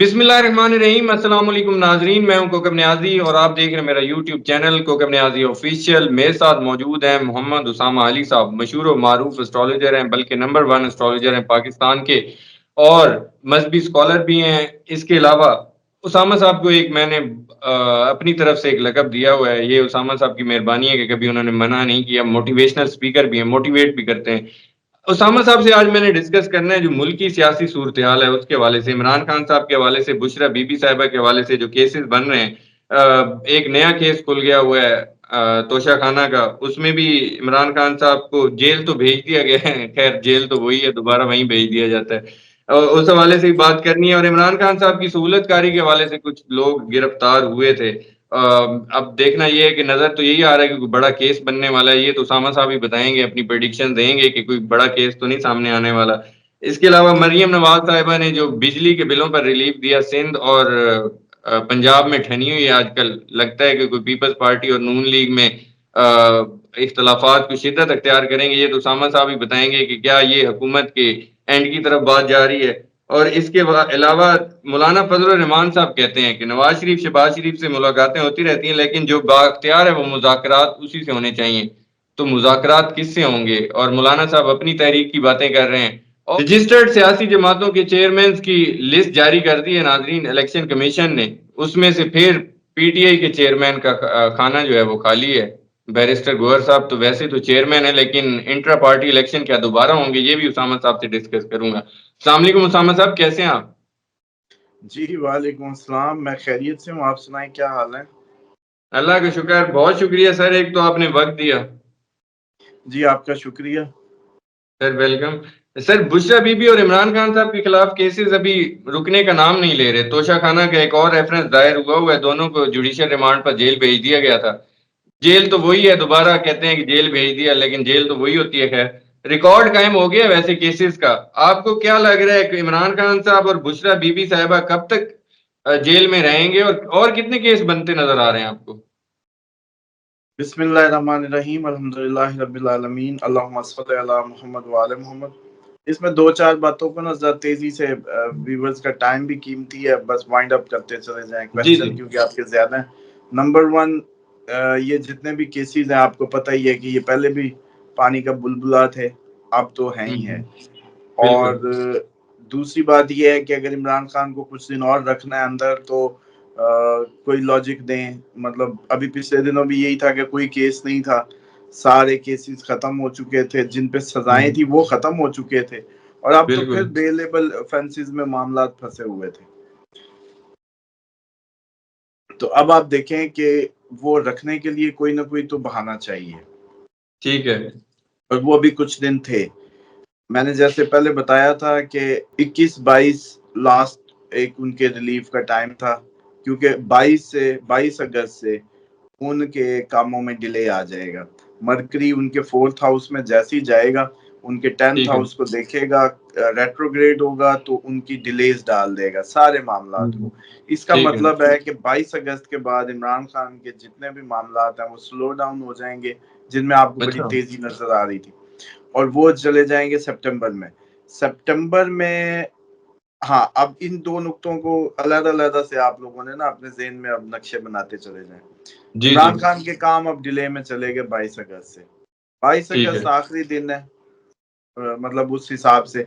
बिस्मिल्लाहिर्रहमानिर्रहीम अस्सलाम वालेकुम नाजरीन, मैं हूं कोकब न्याजी और आप देख रहे हैं मेरा YouTube channel Kokab Niazi official. मेरे साथ मौजूद हैं मोहम्मद उसामा अली साहब, मशहूर और मारूफ एस्ट्रोलॉजर हैं, बल्कि नंबर 1 एस्ट्रोलॉजर हैं पाकिस्तान के और मजहबी स्कॉलर भी हैं। इसके अलावा उसामा साहब को एक मैंने अपनी तरफ से एक लकब दिया हुआ है। ये उसामा साहब की मेहरबानी है कि कभी उन्होंने मना नहीं किया। मोटिवेशनल स्पीकर भी हैं, मोटिवेट भी करते हैं। उसामा साहब से आज मैंने डिस्कस करना है जो मुल्क की सियासी सूरत-ए-हाल है उसके हवाले से, इमरान खान साहब के हवाले से, बुशरा बीबी साहिबा के हवाले से जो केसेस बन रहे हैं। एक नया केस खुल गया हुआ है तोशाखाना का, उसमें भी इमरान खान साहब को जेल तो भेज दिया गया है, खैर जेल तो वही है, दोबारा वहीं भेज दिया जाता है। उस हवाले से भी बात करनी है और इमरान खान साहब की सहूलतकारी के हवाले से कुछ लोग गिरफ्तार हुए थे। अब देखना ये है कि नज़र तो यही आ रहा है कि कोई बड़ा केस बनने वाला है। ये तो उसामा साहब ही बताएँगे, अपनी प्रेडिक्शन देंगे कि कोई बड़ा केस तो नहीं सामने आने वाला। इसके अलावा मरियम नवाज़ साहिबा ने जो बिजली के बिलों पर रिलीफ दिया, सिंध और पंजाब में ठनी हुई है आजकल। लगता है कि कोई पीपल्स पार्टी और नून लीग में इख्तिलाफ़ात को शिद्दत अख्तियार करेंगे। ये तो उसामा साहब ही बताएँगे कि क्या ये हुकूमत के एंड की तरफ बात जा रही है। और इसके अलावा मौलाना फजल रहमान साहब कहते हैं कि नवाज शरीफ, शहबाज शरीफ से मुलाकातें होती रहती हैं, लेकिन जो बाअख्तियार है वो मुज़ाकरात उसी से होने चाहिए। तो मुज़ाकरात किससे होंगे? और मौलाना साहब अपनी तहरीक की बातें कर रहे हैं। और रजिस्टर्ड सियासी जमातों के चेयरमैन्स की लिस्ट जारी कर दी है नाज़रीन इलेक्शन कमीशन ने। उसमें से फिर पीटीआई के चेयरमैन का खाना जो है वो खाली है। बैरिस्टर गौहर साहब तो वैसे तो चेयरमैन है, लेकिन इंट्रा पार्टी इलेक्शन क्या दोबारा होंगे? ये भी उसामा साहब से डिस्कस करूँगा। अस्सलाम वालेकुम उसामा साहब, कैसे हैं आप? जी, वालेकुम अस्सलाम। मैं खैरियत से हूँ, आप सुनाएँ क्या हाल है? अल्लाह का शुक्र, बहुत शुक्रिया सर, एक तो आपने वक़्त दिया। जी, आपका शुक्रिया। Sir welcome. Sir Bushra Bibi और इमरान खान साहब के खिलाफ केसेस अभी रुकने का नाम नहीं ले रहे। तोशाखाना का एक और रेफरेंस दायर हुआ है, दोनों को जुडिशियल रिमांड पर जेल भेज दिया गया था। जेल तो वही है, दोबारा कहते हैं कि जेल भेज दिया, लेकिन जेल तो वही होती है। खैर, रिकॉर्ड कायम हो गया वैसे केसेस का। आपको क्या लग रहा है कि इमरान खान साहब और बुशरा बीबी साहिबा कब तक जेल में रहेंगे और कितने केस बनते नज़र आ रहे हैं आपको? बिस्मिल्लाहिर्रहमानिर्रहीम, अल्हम्दुलिल्लाहि रब्बिल आलमीन, अल्लाहुम्मा सल्लि अला मुहम्मद व आले मुहम्मद। इसमें 2-4 बातों को ना ज़रा तेज़ी से व्यूअर्स का टाइम भी कीमती है, बस वाइंड अप करते चले जाएँ जी, जी। क्वेश्चन क्योंकि आपके ज़्यादा हैं। नंबर 1 ये जितने भी केसेज़ हैं आपको पता ही है कि ये पहले भी पानी का बुलबुला थे, अब तो हैं हुँ, ही हुँ। हैं। और बिल्कुल। दूसरी बात ये है कि अगर इमरान खान को कुछ दिन और रखना है अंदर तो कोई लॉजिक दें। मतलब अभी पिछले दिनों भी यही था कि कोई केस नहीं था, सारे केसेस खत्म हो चुके थे, जिन पे सजाएं हुँ, थी वो खत्म हो चुके थे और अब तो फिर बिल्कुल। बेलेबल ऑफेंसेस में मामला फंसे हुए थे। तो अब आप देखें कि वो रखने के लिए कोई ना कोई तो बहाना चाहिए ठीक है। और वो अभी कुछ दिन थे। मैंने जैसे पहले बताया था कि 21-22 लास्ट एक उनके रिलीफ का टाइम था, क्योंकि 22 अगस्त से उनके कामों में डिले आ जाएगा। मरकरी उनके 4th हाउस में जैसे ही जाएगा, उनके 10th ठीक है। हाउस को देखेगा, रेट्रोग्रेड होगा तो उनकी डिलेज डाल देगा सारे मामलात हुँ, को। इसका ठीक है। मतलब है कि 22 अगस्त के बाद इमरान खान के जितने भी मामलात हैं वो स्लो डाउन हो जाएंगे, जिनमें आपको बड़ी अच्छा। तेजी नजर आ रही थी, और वो चले जाएंगे सितंबर में। सितंबर में हाँ, अब इन 2 नुक्तों को अलग-अलग से आप लोगों ने ना अपने ज़हन में अब नक्शे बनाते चले जाएँ। जी, जी। इमरान खान के काम अब डिले में चले गए 22 अगस्त से। 22 ठीक अगस्त है। आखिरी दिन है, मतलब उस हिसाब से।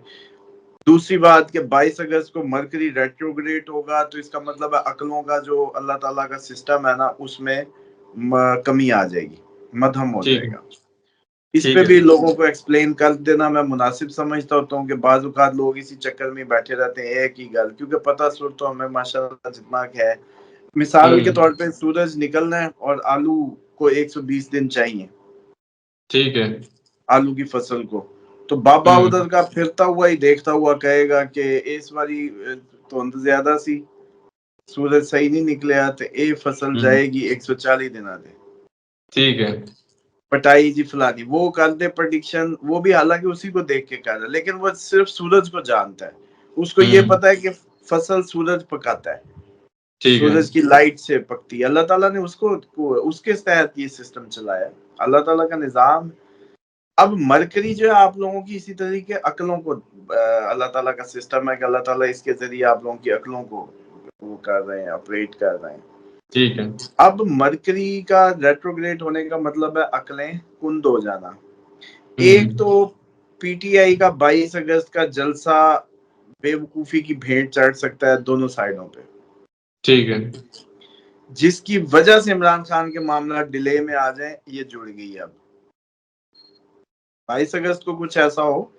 दूसरी बात कि 22 अगस्त को मरकरी रेट्रोग्रेड होगा तो इसका मतलब है अक़लों का जो अल्लाह ताला का सिस्टम है ना उसमें कमी आ जाएगी, मध्यम हो ठीक है। जाएगा। इस ठीक पे है। भी लोगों को एक्सप्लेन कर देना मैं मुनासिब समझता होता हूँ कि बाज़ औक़ात लोग इसी चक्कर में बैठे रहते हैं एक ही गल, क्योंकि पता सुर तो हमें माशाअल्लाह जितना है। मिसाल के हुँ, तौर पे सूरज निकलना है और आलू को 120 दिन चाहिए, ठीक है। आलू की फसल को। तो बाबा हुँ, उधर का फिरता हुआ ही देखता हुआ कहेगा कि इस बारी धुंध ज्यादा सी, सूरज सही नहीं निकलिया तो ये फसल हुँ, जाएगी 140 दिना दे ठीक है। पटाई जी फलानी, वो कर दे प्रडिक्शन। वो भी हालांकि उसी को देख के कर रहा है, लेकिन वो सिर्फ सूरज को जानता है। उसको ये हुँ, पता है कि फसल सूरज पकाता है, ठीक है। सूरज की लाइट से पकती है। अल्लाह ताला ने उसको उसके तहत ये सिस्टम चलाया, अल्लाह ताला का निजाम। अब मरकरी जो है आप लोगों की इसी तरीके अक्लों को अल्लाह ताला का सिस्टम है कि अल्लाह ताला इसके जरिए आप लोगों की अक्लों को वो कर रहे हैं, ऑपरेट कर रहे हैं। ठीक है। अब मरकरी का रेट्रोग्रेड होने का मतलब है अक्लें कुंद हो जाना। एक हम्म। तो पीटीआई का 22 अगस्त का जलसा बेवकूफी की भेंट चढ़ सकता है दोनों साइडों पे, ठीक है। जिसकी वजह से इमरान खान के मामला डिले में आ जाए, ये जुड़ गई है। अब 22 अगस्त को कुछ ऐसा हो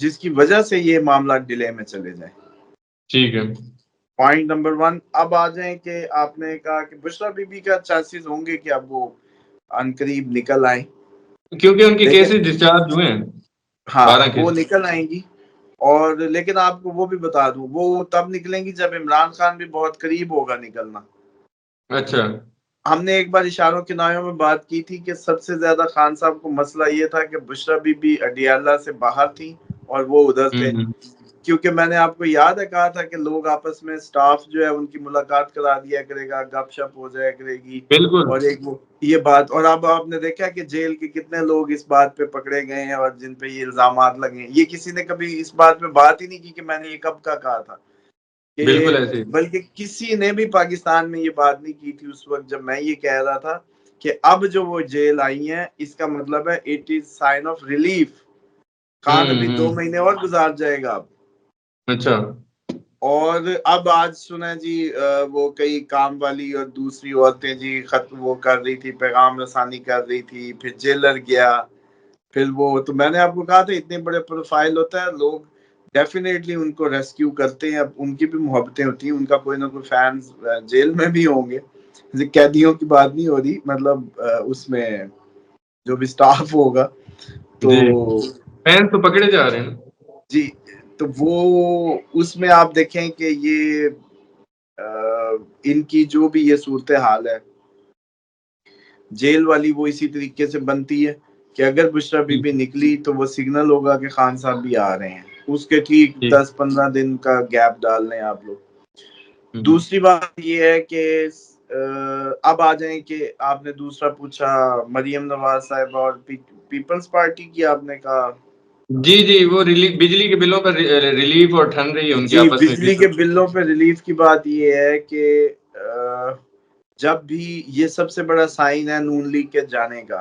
जिसकी वजह से ये मामला डिले में चले जाए। ठीक है। पॉइंट नंबर 1 अब आ जाए कि आपने कहा कि बुशरा बीबी का चांसेस होंगे कि अब वो अनकरीब निकल आए, क्योंकि उनके लेकिन केसेस डिस्चार्ज हुए हैं, हाँ 12 वो केस। निकल आएंगी। और लेकिन आपको वो भी बता दूं, वो तब निकलेंगी जब इमरान खान भी बहुत करीब होगा निकलना। अच्छा। हमने एक बार इशारों किनारों में बात की थी कि सबसे ज्यादा खान साहब को मसला ये था कि बुशरा बीबी अडियाला से बाहर थी और वो उधर थे, हम्म। क्योंकि मैंने आपको याद है कहा था कि लोग आपस में स्टाफ जो है उनकी मुलाकात करा दिया करेगा, गपशप हो जाया करेगी। बिल्कुल। और एक वो ये बात, और अब आपने देखा कि जेल के कितने लोग इस बात पे पकड़े गए हैं और जिन पे ये इल्जामात लगे हैं। ये किसी ने कभी इस बात पे बात ही नहीं की कि मैंने ये कब का कहा था बिल्कुल कि, ऐसे ही। बल्कि किसी ने भी पाकिस्तान में ये बात नहीं की थी उस वक्त जब मैं ये कह रहा था कि अब जो वो जेल आई है इसका मतलब है it is sine of relief. Khan अभी 2 महीने और गुजार जाएगा अब। अच्छा। और अब आज सुना जी वो कई काम वाली और दूसरी औरतें जी खत वो कर रही थी, पैगाम रसानी कर रही थी, फिर जेलर गया, फिर वो तो मैंने आपको कहा था इतने बड़े प्रोफाइल होता है, लोग डेफिनेटली उनको रेस्क्यू करते हैं। अब उनकी भी मोहब्बतें होती हैं, उनका कोई ना कोई फैंस जेल में भी होंगे। जैसे कैदियों की बात नहीं हो रही, मतलब उसमें जो भी स्टाफ होगा तो जी, फैन तो पकड़े जा रहे हैं ना। जी। तो वो उसमें आप देखें कि ये इनकी जो भी ये सूरत हाल है जेल वाली, वो इसी तरीके से बनती है कि अगर बुशरा बीबी ठीक। निकली तो वो सिग्नल होगा कि खान साहब भी आ रहे हैं, उसके ठीक ठीक। 10-15 दिन का गैप डाल लें आप लोग। हम्म। दूसरी बात ये है कि अब आ जाए कि आपने दूसरा पूछा मरियम नवाज साहब और पीपल्स पार्टी की, आपने कहा जी जी, वो रिलीफ, बिजली के बिलों पर रिलीफ और ठन रही है उनकी जी, आपस में बिजली के फीसद। बिलों पे रिलीफ की बात ये है कि जब भी ये सबसे बड़ा साइन है नून लीग के जाने का,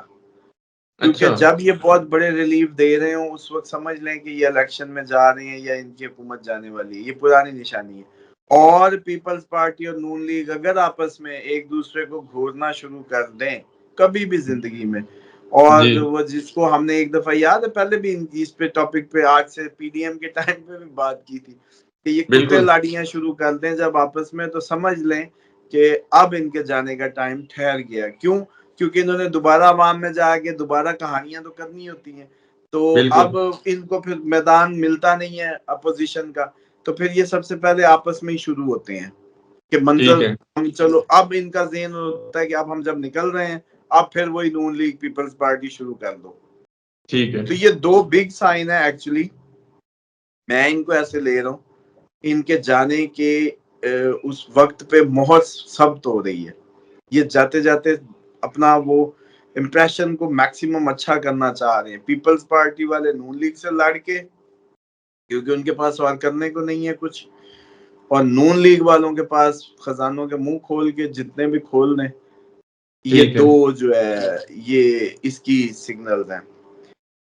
क्योंकि अच्छा। जब ये बहुत बड़े रिलीफ दे रहे हो उस वक्त समझ लें कि ये इलेक्शन में जा रहे हैं या इनकी हुकूमत जाने वाली है, ये पुरानी निशानी है। और पीपल्स पार्टी और नून लीग अगर आपस में एक दूसरे को घूरना शुरू कर दें कभी भी जिंदगी में, जी। और वो जिसको हमने एक दफा याद है पहले भी इस पे टॉपिक पे आज से पीडीएम के टाइम पे भी बात की थी कि ये कुत्ते बिल्कुल। लाड़ियां शुरू कर दें जब आपस में, तो समझ लें कि अब इनके जाने का टाइम ठहर गया। क्यों? क्योंकि इन्होंने दोबारा अवाम में जाके दोबारा कहानियां तो करनी होती हैं, तो बिल्कुल। अब इनको फिर मैदान मिलता नहीं है अपोजिशन का, तो फिर ये सबसे पहले आपस में ही शुरू होते हैं कि ठीक मंजर है। हम चलो। अब इनका ज़हन होता है कि अब हम जब निकल रहे हैं अब फिर वही नून लीग पीपल्स पार्टी शुरू कर दो। ठीक है। तो ये दो बिग साइन है एक्चुअली, मैं इनको ऐसे ले रहा हूँ। इनके जाने के उस वक्त पे मोहर सब्त हो रही है, ये जाते जाते अपना वो इम्प्रेशन को मैक्सिमम अच्छा करना चाह रहे हैं। पीपल्स पार्टी वाले नून लीग से लड़ के, क्योंकि उनके पास और करने को नहीं है कुछ, और नून लीग वालों के पास खजानों के मुंह खोल के जितने भी खोल लें, ये ठीक है। दो जो है ये इसकी सिग्नल्स हैं।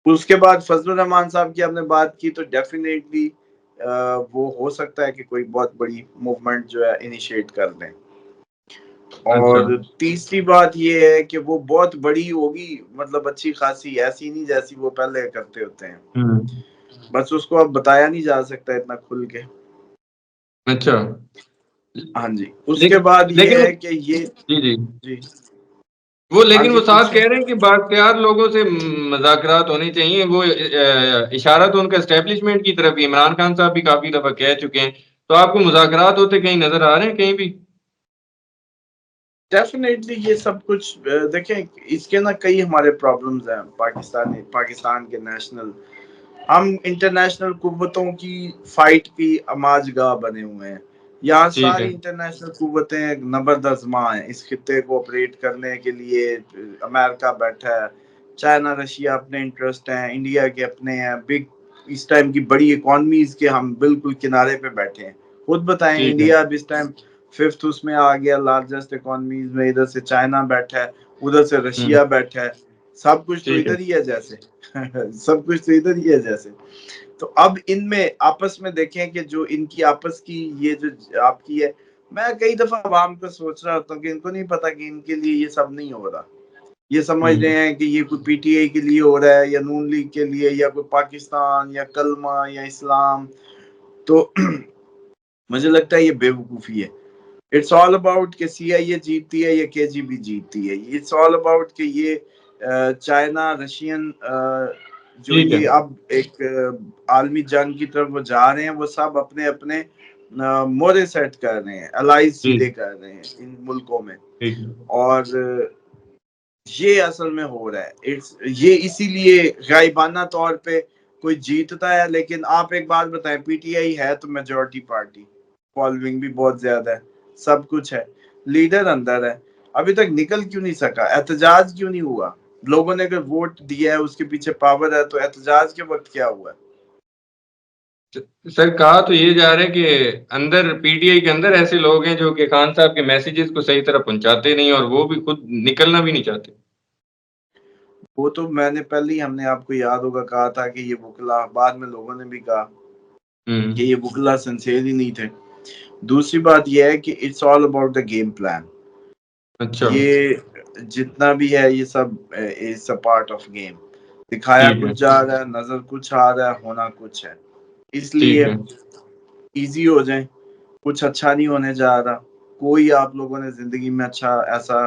उसके बाद फजलुर रहमान साहब की आपने बात की, तो डेफिनेटली वो हो सकता है कि कोई बहुत बड़ी मूवमेंट जो है इनिशिएट कर दें। अच्छा। और तीसरी बात ये है कि वो बहुत बड़ी होगी, मतलब अच्छी खासी, ऐसी नहीं जैसी वो पहले करते होते हैं, हम्म। बस उसको अब बताया नहीं जा सकता इतना खुल के। अच्छा। हाँ जी, उसके लेकिन बाद लेकिन ये वो, है कि ये जी जी, जी वो हाँ लेकिन जी वो साफ पूछे। कह रहे हैं कि बाख्तियार लोगों से मुज़ाकरात होने चाहिए। वो इशारा तो उनका एस्टेब्लिशमेंट की तरफ ही, इमरान खान साहब भी काफी दफा कह चुके हैं। तो आपको मुज़ाकरात होते कहीं नजर आ रहे हैं कहीं भी? डेफिनेटली ये सब कुछ देखें, इसके ना कई हमारे प्रॉब्लम्स हैं पाकिस्तान के नेशनल, हम इंटरनेशनल कुव्वतों की फाइट की अमाजगाह बने हुए हैं। यहाँ ठीक सारी है। इंटरनेशनल कुव्वतें नबरदज़मा हैं इस खित्ते को ऑपरेट करने के लिए। अमेरिका बैठा है, चाइना रशिया अपने इंटरेस्ट हैं, इंडिया के अपने हैं, बिग इस टाइम की बड़ी इकोनॉमीज के हम बिल्कुल किनारे पे बैठे हैं। खुद बताएं, ठीक है। इंडिया अब इस टाइम 5th उसमें आ गया लार्जेस्ट इकोनॉमीज में। इधर से चाइना बैठा है, उधर से रशिया बैठा है, सब कुछ तो ठीक है। इधर ही है जैसे सब कुछ तो इधर ही है जैसे। तो अब इनमें आपस में देखें कि जो इनकी आपस की ये जो आपकी है, मैं कई दफा आवाम को सोच रहा होता हूँ कि इनको नहीं पता कि इनके लिए ये सब नहीं हो रहा। ये समझ रहे हैं कि ये कोई पीटीआई के लिए हो रहा है या नून लीग के लिए या कोई पाकिस्तान या कलमा या इस्लाम। तो मुझे लगता है ये बेवकूफी है। इट्स ऑल अबाउट कि सीआईए जीतती है या केजीबी जीतती है। इट्स ऑल अबाउट कि ये चाइना रशियन जो ठीक है। ये अब एक आलमी जंग की तरफ वो जा रहे हैं, वो सब अपने अपने मोरे सेट कर रहे हैं, अलाइज सीधे ठीक। कर रहे हैं इन मुल्कों में। ठीक है। और ये असल में हो रहा है। इट्स ये इसीलिए गायबाना तौर पे कोई जीतता है। लेकिन आप एक बात बताएं, पीटीआई है तो मेजोरिटी पार्टी, फॉलोइंग भी बहुत ज्यादा है, सब कुछ है, लीडर अंदर है, अभी तक निकल क्यों नहीं सका? एहतजाज क्यों नहीं हुआ? लोगों ने अगर वोट दिया है, उसके पीछे पावर है, तो एहतजाज के वक्त क्या हुआ है? सर, कहा तो ये जा रहा है कि अंदर पीटीआई के अंदर ऐसे लोग हैं जो कि खान साहब के मैसेजेस को सही तरह पहुंचाते नहीं और वो भी खुद निकलना भी नहीं चाहते। वो तो मैंने पहले ही, हमने आपको याद होगा कहा था कि ये वकला, बाद में लोगों ने भी कहा कि ये वकला सिंसियर ही नहीं थे। दूसरी बात यह है कि it's all about the game plan. अच्छा। ये जितना भी है ये सब is a part of game. दिखाया ठीक है। कुछ जा रहा है, नजर कुछ आ रहा है, होना कुछ है। ठीक इसलिए है। इजी हो जाए, कुछ अच्छा नहीं होने जा रहा। कोई आप लोगों ने जिंदगी में अच्छा ऐसा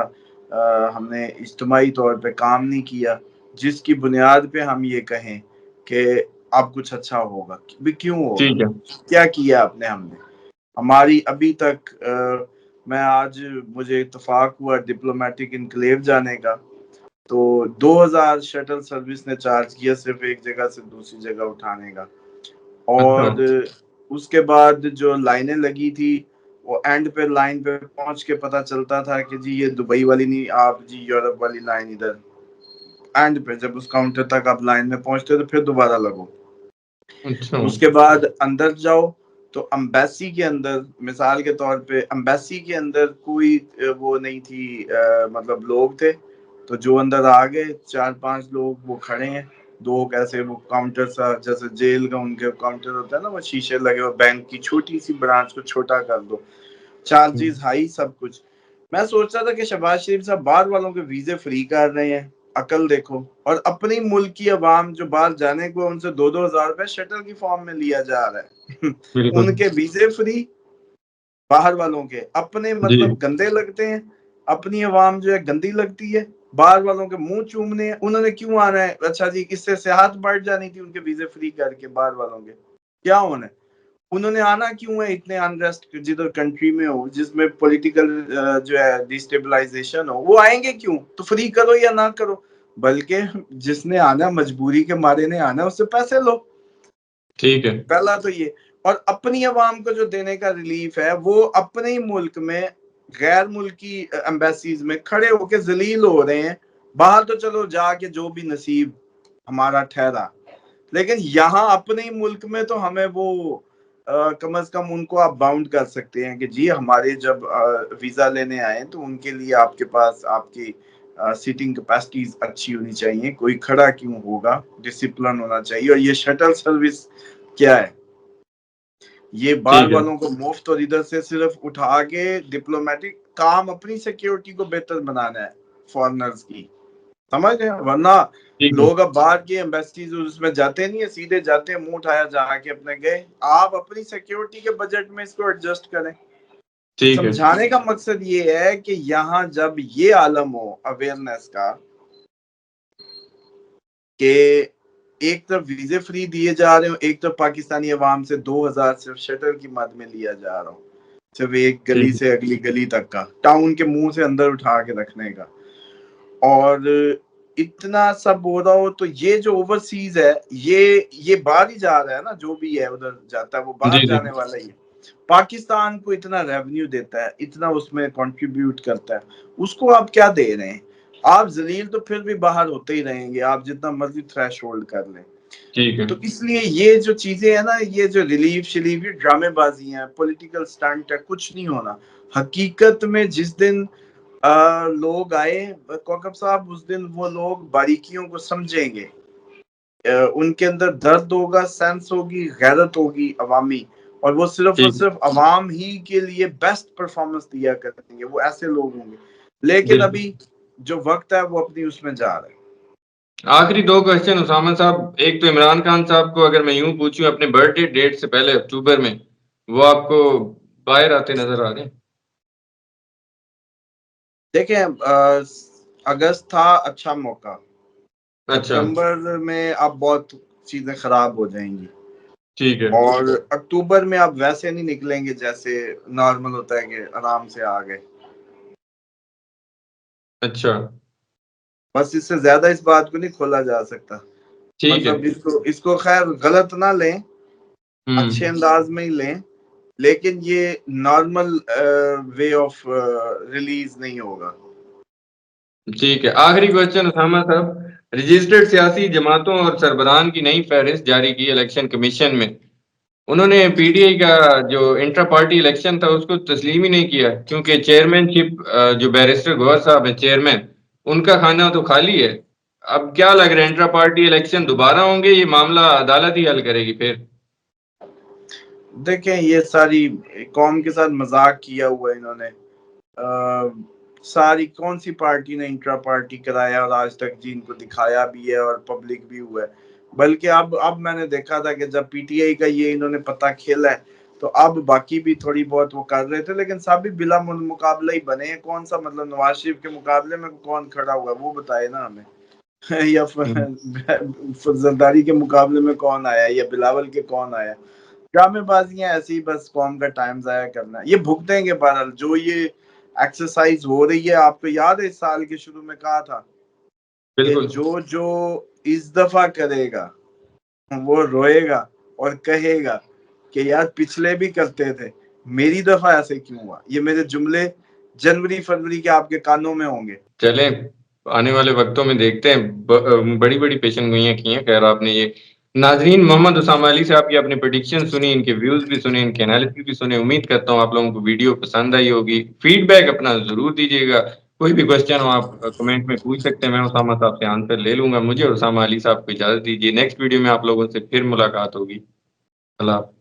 हमने इज्तिमाई तौर पे काम नहीं किया जिसकी बुनियाद पे हम ये कहें कि अब कुछ अच्छा होगा। भी क्यों होगा? ठीक है। क्या किया आपने? हमने हमारी अभी तक मैं आज मुझे इत्तेफाक हुआ डिप्लोमेटिक इनक्लेव जाने का, तो 2000 शटल सर्विस ने चार्ज किया सिर्फ एक जगह से दूसरी जगह उठाने का। अच्छा। और उसके बाद जो लाइनें लगी थी, वो एंड पे लाइन पे पहुंच के पता चलता था कि जी ये दुबई वाली नहीं, आप जी यूरोप वाली लाइन इधर। एंड पे जब उस काउंटर तक आप लाइन में पहुंचते तो फिर दोबारा लगो। अच्छा। उसके बाद अंदर जाओ तो अम्बेसी के अंदर, मिसाल के तौर पे अम्बेसी के अंदर कोई वो नहीं थी, मतलब लोग थे। तो जो अंदर आ गए 4-5 लोग, वो खड़े हैं, दो कैसे वो काउंटर सा जैसे जेल का उनके काउंटर होता है ना, वो शीशे लगे हुए, बैंक की छोटी सी ब्रांच को छोटा कर दो, चार्जेस हाई, सब कुछ। मैं सोच रहा था कि शहबाज शरीफ साहब बाहर वालों के वीजे फ्री कर रहे हैं, अकल देखो। और अपनी मुल्क की आवाम जो बाहर जाने को उनसे 2-2 हजार रुपए शटल की फॉर्म में लिया जा रहा है बिल्कुल। उनके वीजे फ्री, बाहर वालों के अपने जी। मतलब गंदे लगते हैं। अपनी आवाम जो है गंदी लगती है, बाहर वालों के मुंह चूमने हैं। उन्होंने क्यों आना है? अच्छा जी, इससे सेहत बढ़ जानी थी उनके वीजे फ्री करके बाहर वालों के, क्या होना है? उन्होंने आना क्यों है? इतने अनरेस्ट जिधर कंट्री में हो, जिसमें पॉलिटिकल जो है डिस्टेबलाइजेशन हो, वो आएंगे क्यों? तो फ्री करो या ना करो। बल्कि जिसने आना, मजबूरी के मारे ने आना, उससे पैसे लो, ठीक है। पहला तो ये। और अपनी आवाम को जो देने का रिलीफ है, वो अपने ही मुल्क में गैर मुल्की एम्बेसीज में खड़े होके जलील हो रहे हैं। बाहर तो चलो जाके जो भी नसीब हमारा ठहरा, लेकिन यहाँ अपने ही मुल्क में तो हमें वो कम से कम उनको आप बाउंड कर सकते हैं कि जी हमारे जब वीजा लेने आए तो उनके लिए आपके पास आपकी सीटिंग कैपेसिटीज अच्छी होनी चाहिए, कोई खड़ा क्यों होगा, डिसिप्लिन होना चाहिए। और ये शटल सर्विस क्या है? ये बाहर ठीक है। वालों को मुफ्त और इधर से सिर्फ उठा के डिप्लोमेटिक काम, अपनी सिक्योरिटी को बेहतर बनाना है फॉरेनर्स की, समझ रहे हैं? वरना ठीक है। लोग अब बाहर की एम्बेसीज उसमें जाते नहीं है, सीधे जाते हैं, मुंह उठाया जाके अपने गए। आप अपनी सिक्योरिटी के बजट में इसको एडजस्ट करें। ठीक है। समझाने का मकसद ये है कि यहाँ जब ये आलम हो अवेयरनेस का कि एक तरफ वीजे फ्री दिए जा रहे हो, एक तरफ पाकिस्तानी अवाम से 2000 सिर्फ शटर की मद में लिया जा रहा हो, सिर्फ एक गली ठीक है। से अगली गली तक का, टाउन के मुंह से अंदर उठा के रखने का। और इतना सब हो रहा हो तो ये जो ओवरसीज है, ये बाहर ही जा रहा है ना, जो भी है उधर जाता है वो बाहर जी, जी। जाने वाला ही है। पाकिस्तान को इतना रेवेन्यू देता है, इतना उसमें कंट्रीब्यूट करता है, उसको आप क्या दे रहे हैं? आप जलील तो फिर भी बाहर होते ही रहेंगे, आप जितना मर्जी थ्रेश होल्ड कर लें। ठीक है। तो इसलिए ये जो चीजें है ना, ये जो रिलीफ शिलीफ, ये ड्रामेबाजी है, पॉलिटिकल स्टंट है, कुछ नहीं होना। हकीकत में जिस दिन लोग आए कौकब साहब, उस दिन वो लोग बारीकियों को समझेंगे। उनके अंदर दर्द होगा, सेंस होगी, गैरत होगी अवामी, और वो ठीक। सिर्फ अवाम ही के लिए बेस्ट परफॉर्मेंस दिया करेंगे, वो ऐसे लोग होंगे। लेकिन बिल्कुल। अभी जो वक्त है वो अपनी उसमें जा रहा है। आखिरी 2 क्वेश्चन उसामा साहब, एक तो इमरान खान साहब को अगर मैं यूँ पूछूँ अपने बर्थडे डेट से पहले अक्टूबर में, वो आपको बाहर आते नज़र आ रहे हैं? देखें, अगस्त था अच्छा मौका, अच्छा, सितंबर में अब बहुत चीजें खराब हो जाएंगी, ठीक है। और अक्टूबर में आप वैसे नहीं निकलेंगे जैसे नॉर्मल होता है कि आराम से आ गए। अच्छा, बस इससे ज्यादा इस बात को नहीं खोला जा सकता। ठीक है। मतलब इसको इसको खैर गलत ना लें, अच्छे हुँ, अंदाज में ही लें, लेकिन ये नॉर्मल वे ऑफ रिलीज नहीं होगा। ठीक है। आखिरी क्वेश्चन उसामा साहब, रजिस्टर्ड सियासी जमातों और सरबराहान की नई फ़हरिस्त जारी की इलेक्शन कमीशन में। उन्होंने पीटीआई का जो इंट्रा पार्टी इलेक्शन था उसको तस्लीम ही नहीं किया, क्योंकि चेयरमैनशिप जो बैरिस्टर गौहर साहब हैं चेयरमैन, उनका खाना तो खाली है। अब क्या लग रहा है, इंट्रा पार्टी इलेक्शन दोबारा होंगे, ये मामला अदालत ही हल करेगी फिर? देखें, ये सारी कौम के साथ मजाक किया हुआ है इन्होंने। सारी कौन सी पार्टी ने इंट्रा पार्टी कराया और आज तक जी इनको दिखाया भी है और पब्लिक भी हुआ है। बल्कि अब मैंने देखा था कि जब पीटीआई का ये इन्होंने पता खेला है, तो अब बाकी भी थोड़ी बहुत वो कर रहे थे, लेकिन सब भी बिला मुकाबला ही बने हैं। कौन सा मतलब नवाज शरीफ के मुकाबले में कौन खड़ा हुआ है वो बताए ना हमें। या हुँ, जरदारी के मुकाबले में कौन आया, या बिलावल के कौन आया। ड्रामेबाजियां ऐसी, बस कौम का टाइम जाया करना है। ये भुगतेंगे बहरहाल, जो ये एक्सरसाइज हो रही है। आपको याद है इस साल के शुरू में कहा था कि बिल्कुल। जो जो इस दफा करेगा वो रोएगा और कहेगा कि यार पिछले भी करते थे, मेरी दफा ऐसे क्यों हुआ। ये मेरे जुमले जनवरी फरवरी के आपके कानों में होंगे। चलें, आने वाले वक़्तों में देखते हैं। बड़ी-बड़ी पेशेनगोइयाँ की हैं, ख़ैर आपने ये। नाज़रीन, मोहम्मद उसामा अली साहब की आपने प्रेडिक्शन सुनी, इनके व्यूज़ भी सुने, इनके एनालिसिस भी सुने। उम्मीद करता हूँ आप लोगों को वीडियो पसंद आई होगी। फीडबैक अपना ज़रूर दीजिएगा। कोई भी क्वेश्चन हो आप कमेंट में पूछ सकते हैं, मैं उसामा साहब से आंसर ले लूँगा। मुझे और उसामा अली साहब को इजाज़त दीजिए। नेक्स्ट वीडियो में आप लोगों से फिर मुलाकात होगी। अल्लाह हाफ़िज़।